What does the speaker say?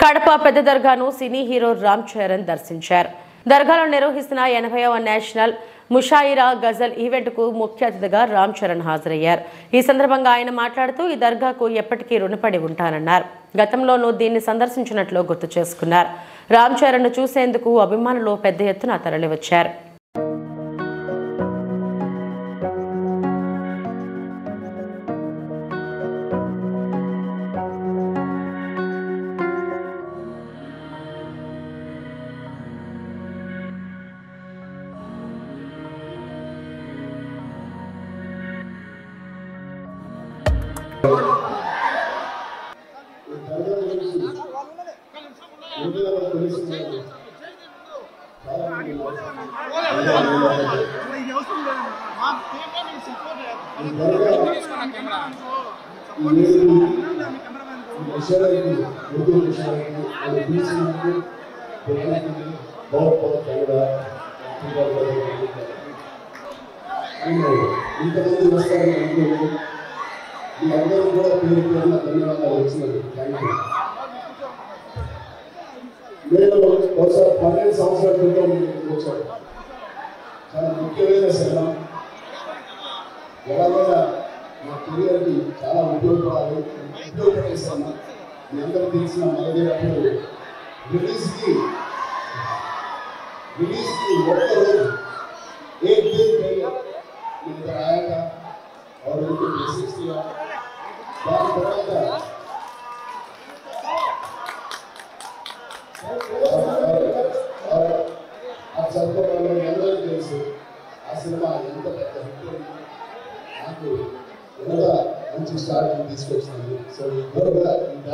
కడప పెద్ద దర్గాను cine hero Ram Charan దర్శించారు. దర్గాలో నిర్వహిస్తున్న 80వ నేషనల్ ముషాయిరా గజల్ ఈవెంట్కు ముఖ్య అతిథిగా రామ్ చరణ్ హాజరయ్యారు. ఈ సందర్భంగా ఆయన మాట్లాడుతూ ఈ దర్గాకు ఎప్పటికీ రుణపడి ఉంటానన్నారు. గతంలోనూ దీన్ని సందర్శించినట్లు గుర్తు చేసుకున్నారు. రామ్ చరణ్ చూసేందుకు అభిమానులు పెద్ద ఎత్తున తరలివచ్చారు. నేను ఒకసారి 12 సంవత్సరాల క్రితం వచ్చాను. చాలా ముఖ్యమైన సినిమా ఎలాగైనా నా కెరియర్కి చాలా ఉపయోగపడే సినిమా. మీ అందరూ తెలిసిన మరదేటప్పుడు రిలీజ్కి ఒక్కరోజు एक दिन पहले मैं इधर आया था और उनको मैसेज किया बात बताया था और आप सबको అందరూ తెలుసు ఆ సినిమా ఎంత పెద్ద హిట్ నాకు ఎంత మంచి స్టార్ట్ తీసుకొచ్చింది. సో ఈ